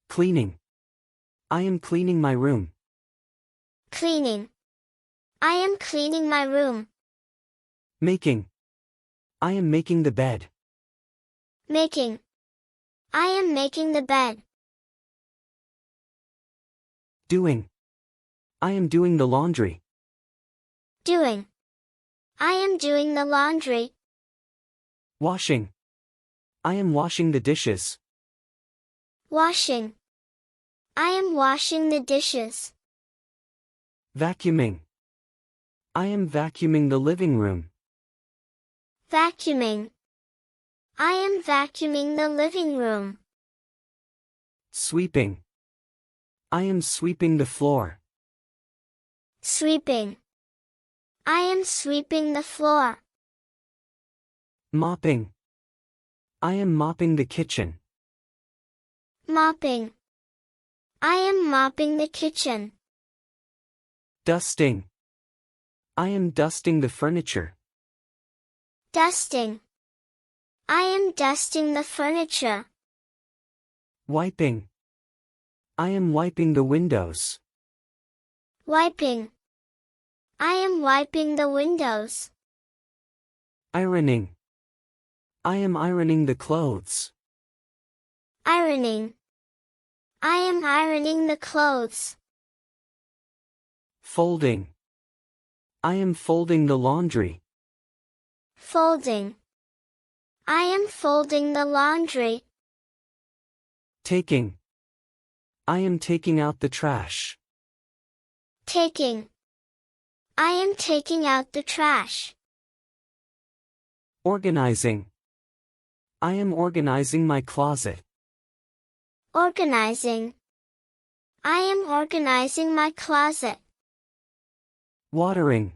Cleaning. I am cleaning my room. Cleaning. I am cleaning my room. Making. I am making the bed. Making. I am making the bed. Doing. I am doing the laundry. Doing. I am doing the laundry. Washing. I am washing the dishes. Washing. I am washing the dishes. Vacuuming. I am vacuuming the living room. Vacuuming. I am vacuuming the living room. Sweeping. I am sweeping the floor. Sweeping. I am sweeping the floor. Mopping. I am mopping the kitchen. Mopping. I am mopping the kitchen. Dusting. I am dusting the furniture. Dusting. I am dusting the furniture. Wiping. I am wiping the windows. Wiping. I am wiping the windows. Ironing. I am ironing the clothes. Ironing. I am ironing the clothes. Folding. I am folding the laundry. Folding. I am folding the laundry. Taking. I am taking out the trash. Taking. I am taking out the trash. Organizing. I am organizing my closet. Organizing. I am organizing my closet. Watering.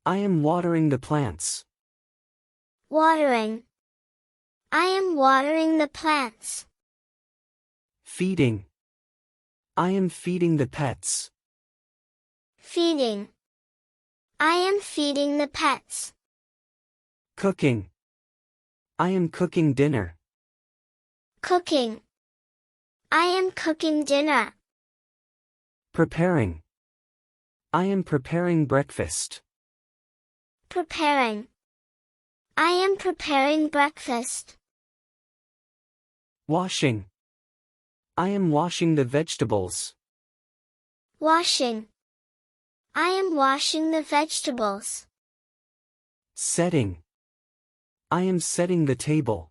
I am watering the plants. Watering. I am watering the plants. Feeding. I am feeding the pets. Feeding. I am feeding the pets. Cooking. I am cooking dinner. Cooking. I am cooking dinner. Preparing. I am preparing breakfast. Preparing. I am preparing breakfast. Washing. I am washing the vegetables. Washing. I am washing the vegetables. Setting. I am setting the table.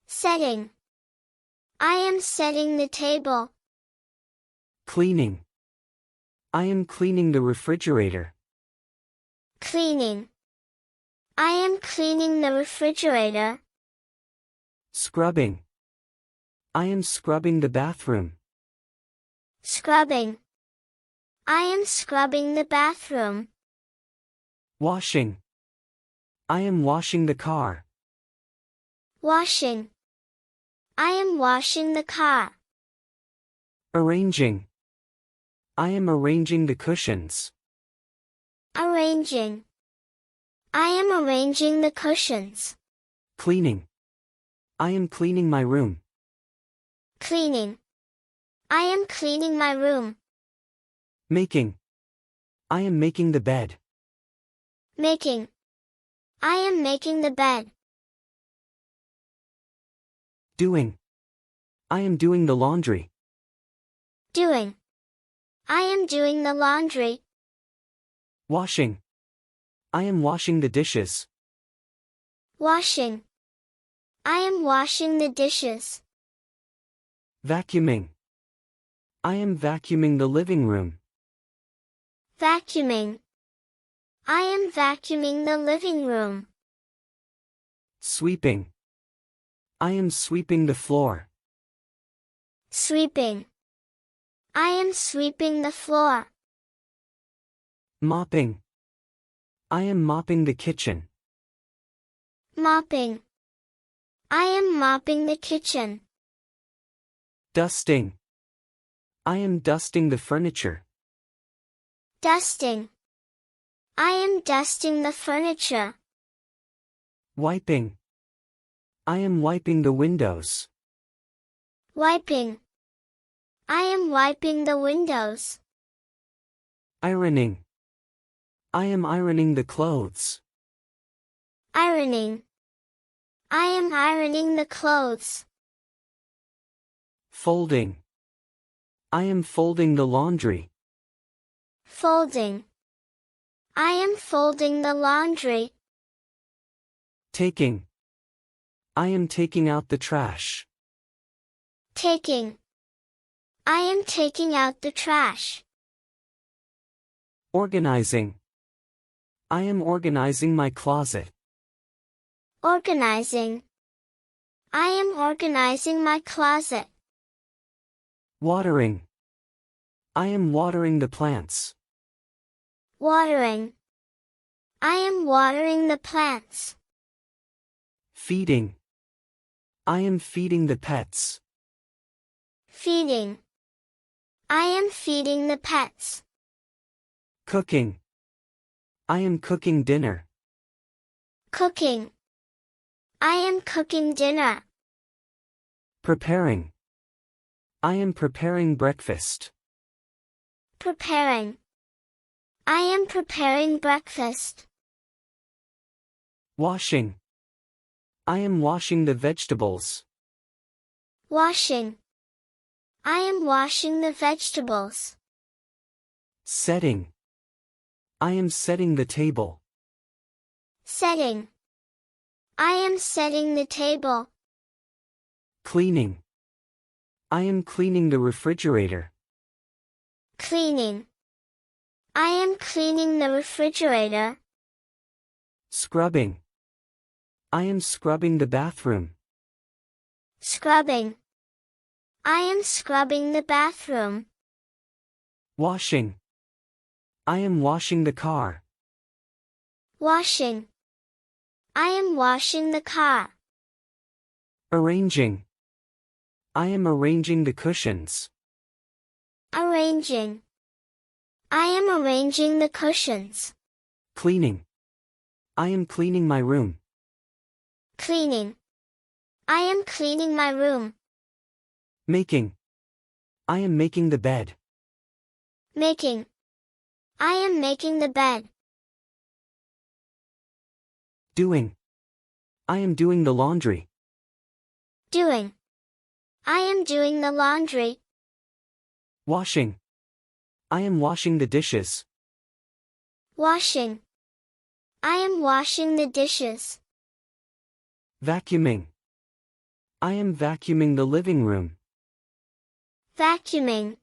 Setting. I am setting the table. Cleaning. I am cleaning the refrigerator. Cleaning. I am cleaning the refrigerator. Scrubbing. I am scrubbing the bathroom. Scrubbing. I am scrubbing the bathroom. Washing. I am washing the car. Washing. I am washing the car. Arranging. I am arranging the cushions. Arranging. I am arranging the cushions. Cleaning. I am cleaning my room. Cleaning. I am cleaning my room. Making. I am making the bed. Making. I am making the bed. Doing. I am doing the laundry. Doing. I am doing the laundry. Washing. I am washing the dishes. Washing. I am washing the dishes. Vacuuming. I am vacuuming the living room. Vacuuming. I am vacuuming the living room. Sweeping. I am sweeping the floor. Sweeping. I am sweeping the floor. Mopping. I am mopping the kitchen. Mopping. I am mopping the kitchen. Dusting. I am dusting the furniture. Dusting. I am dusting the furniture. Wiping. I am wiping the windows. Wiping. I am wiping the windows. Ironing. I am ironing the clothes. Ironing. I am ironing the clothes. Folding. I am folding the laundry. Folding. I am folding the laundry. Taking. I am taking out the trash. Taking. I am taking out the trash. Organizing. I am organizing my closet. Organizing. I am organizing my closet. Watering. I am watering the plants. Watering. I am watering the plants. Feeding. I am feeding the pets. Feeding. I am feeding the pets. Cooking. I am cooking dinner. Cooking. I am cooking dinner. Preparing. I am preparing breakfast. Preparing. I am preparing breakfast. Washing. I am washing the vegetables. Washing. I am washing the vegetables. Setting. I am setting the table. Setting. I am setting the table. Cleaning. I am cleaning the refrigerator. Cleaning. I am cleaning the refrigerator. Scrubbing. I am scrubbing the bathroom. Scrubbing. I am scrubbing the bathroom. Washing. I am washing the car. Washing. I am washing the car. Arranging. I am arranging the cushions. Arranging. I am arranging the cushions. Cleaning. I am cleaning my room. Cleaning. I am cleaning my room. Making. I am making the bed. Making. I am making the bed. Doing. I am doing the laundry. Doing. I am doing the laundry. Washing. I am washing the dishes. Washing. I am washing the dishes. Vacuuming. I am vacuuming the living room. Vacuuming.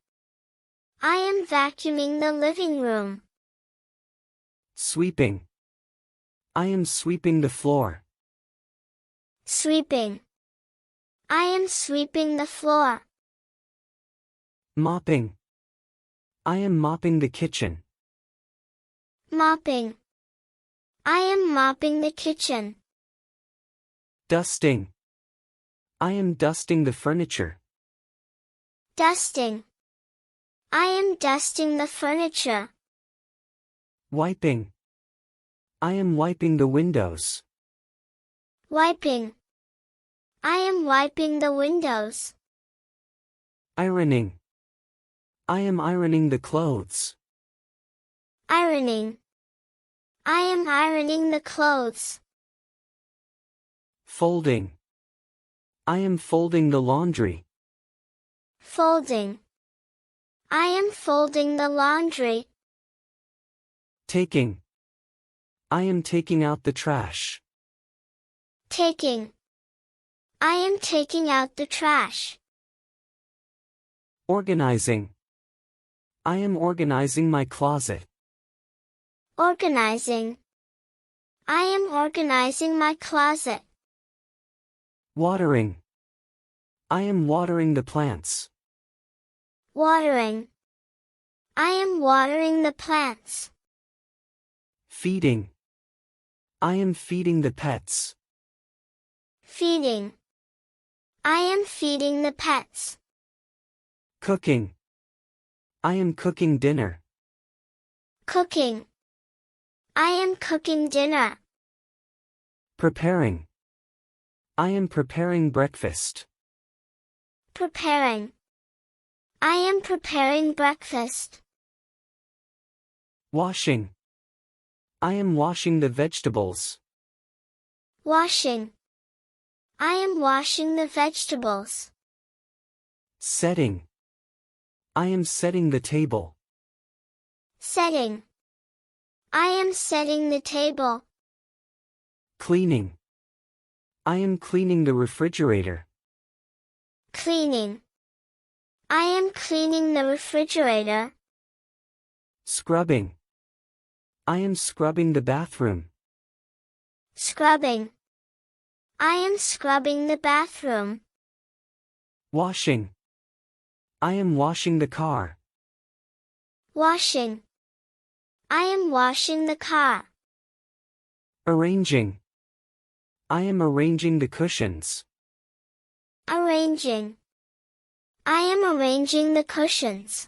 I am vacuuming the living room. Sweeping. I am sweeping the floor. Sweeping. I am sweeping the floor. Mopping. I am mopping the kitchen. Mopping. I am mopping the kitchen. Dusting. I am dusting the furniture. Dusting. I am dusting the furniture. Wiping. I am wiping the windows. Wiping. I am wiping the windows. Ironing. I am ironing the clothes. Ironing. I am ironing the clothes. Folding. I am folding the laundry. Folding. I am folding the laundry. Taking. I am taking out the trash. Taking. I am taking out the trash. Organizing. I am organizing my closet. Organizing. I am organizing my closet. Watering. I am watering the plants. Watering. I am watering the plants. Feeding. I am feeding the pets. Feeding. I am feeding the pets. Cooking. I am cooking dinner. Cooking. I am cooking dinner. Preparing. I am preparing breakfast. Preparing. I am preparing breakfast. Washing. I am washing the vegetables. Washing. I am washing the vegetables. Setting. I am setting the table. Setting. I am setting the table. Cleaning. I am cleaning the refrigerator. Cleaning. I am cleaning the refrigerator. Scrubbing. I am scrubbing the bathroom. Scrubbing. I am scrubbing the bathroom. Washing. I am washing the car. Washing. I am washing the car. Arranging. I am arranging the cushions. Arranging. I am arranging the cushions.